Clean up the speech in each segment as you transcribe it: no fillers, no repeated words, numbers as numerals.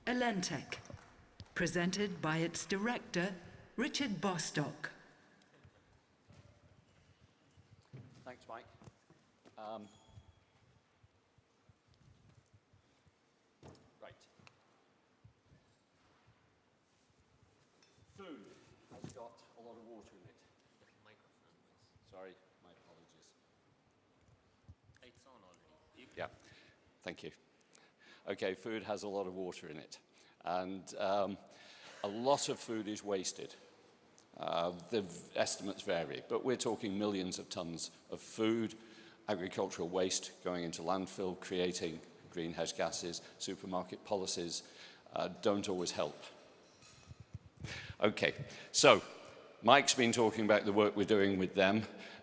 Elentec, presented by its director, Richard Bostock. Thanks, Mike. Right. Food has got a lot of water in it. Microphone, please. Sorry, my apologies. It's on already. Yeah, thank you. Okay, food has a lot of water in it, and a lot of food is wasted. The estimates vary, but we're talking millions of tons of food, agricultural waste going into landfill, creating greenhouse gases. Supermarket policies don't always help. Okay, so Mike's been talking about the work we're doing with them.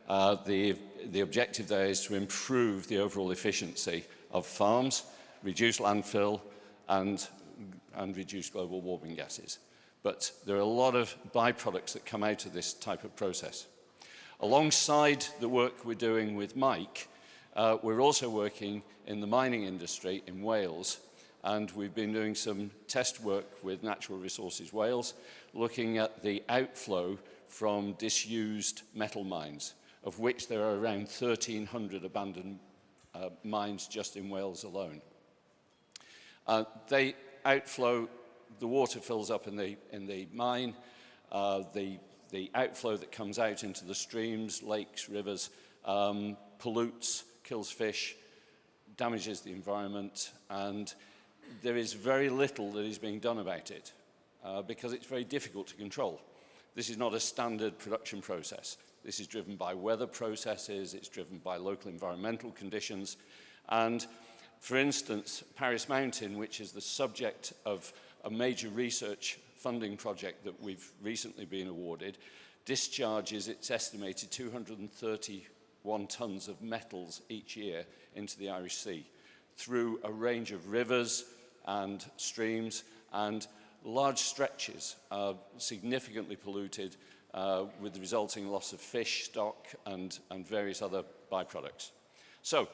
The objective there is to improve the overall efficiency of farms, reduce landfill, and reduce global warming gases. But there are a lot of byproducts that come out of this type of process. Alongside the work we're doing with Mike, we're also working in the mining industry in Wales, and we've been doing some test work with Natural Resources Wales, looking at the outflow from disused metal mines, of which there are around 1,300 abandoned mines just in Wales alone. They outflow, the water fills up in the mine, the outflow that comes out into the streams, lakes, rivers, pollutes, kills fish, damages the environment, and there is very little that is being done about it because it's very difficult to control. This is not a standard production process. This is driven by weather processes, it's driven by local environmental conditions, and for instance, Paris Mountain, which is the subject of a major research funding project that we've recently been awarded, discharges its estimated 231 tons of metals each year into the Irish Sea through a range of rivers and streams, and large stretches are significantly polluted with the resulting loss of fish stock and various other byproducts. So,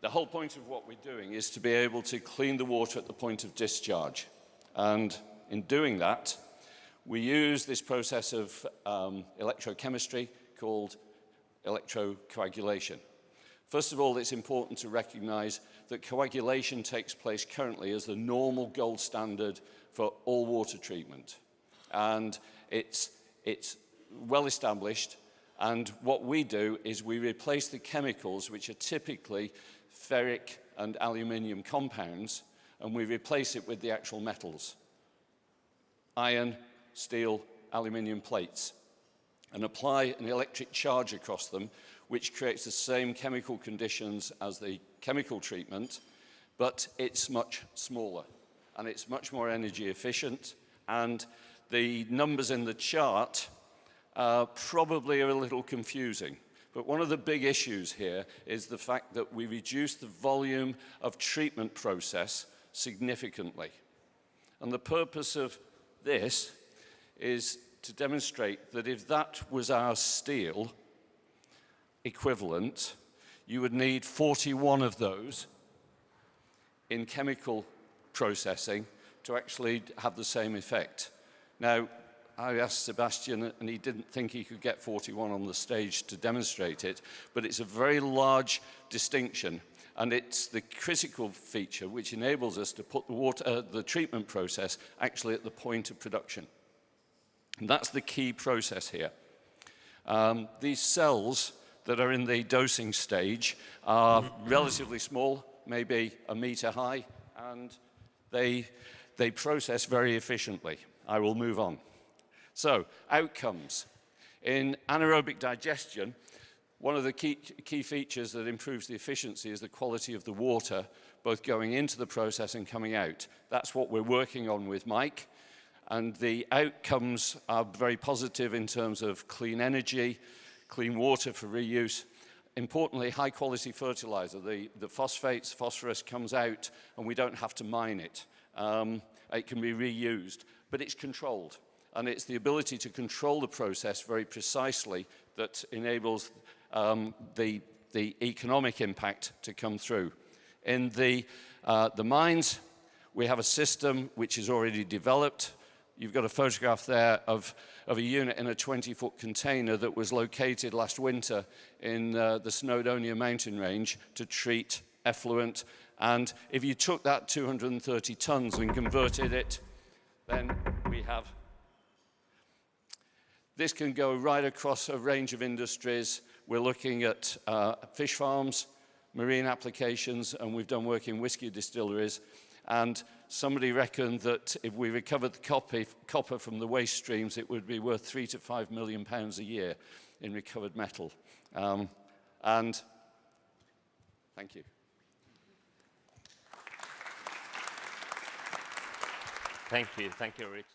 the whole point of what we're doing is to be able to clean the water at the point of discharge. And in doing that, we use this process of electrochemistry called electrocoagulation. First of all, it's important to recognize that coagulation takes place currently as the normal gold standard for all water treatment. And it's well established. And what we do is we replace the chemicals, which are typically ferric and aluminium compounds, and we replace it with the actual metals, iron, steel, aluminium plates, and apply an electric charge across them, which creates the same chemical conditions as the chemical treatment, but it's much smaller, and it's much more energy efficient, and the numbers in the chart probably are a little confusing. But one of the big issues here is the fact that we reduce the volume of treatment process significantly. And the purpose of this is to demonstrate that if that was our steel equivalent, you would need 41 of those in chemical processing to actually have the same effect. Now, I asked Sebastian, and he didn't think he could get 41 on the stage to demonstrate it, but it's a very large distinction, and it's the critical feature which enables us to put the treatment process actually at the point of production. And that's the key process here. These cells that are in the dosing stage are relatively small, maybe a meter high, and they process very efficiently. I will move on. So, outcomes. In anaerobic digestion, one of the key features that improves the efficiency is the quality of the water, both going into the process and coming out. That's what we're working on with Mike, and the outcomes are very positive in terms of clean energy, clean water for reuse. Importantly, high-quality fertilizer. The phosphates, phosphorus comes out, and we don't have to mine it. It can be reused, but it's controlled. And it's the ability to control the process very precisely that enables the economic impact to come through. In the mines, We have a system which is already developed. You've got a photograph there of a unit in a 20-foot container that was located last winter in the Snowdonia mountain range to treat effluent. And if you took that 230 tons and converted it, then we have... This can go right across a range of industries. We're looking at fish farms, marine applications, and we've done work in whiskey distilleries. And somebody reckoned that if we recovered the copper from the waste streams, it would be worth £3 to £5 million a year in recovered metal. And thank you. Thank you, Richard.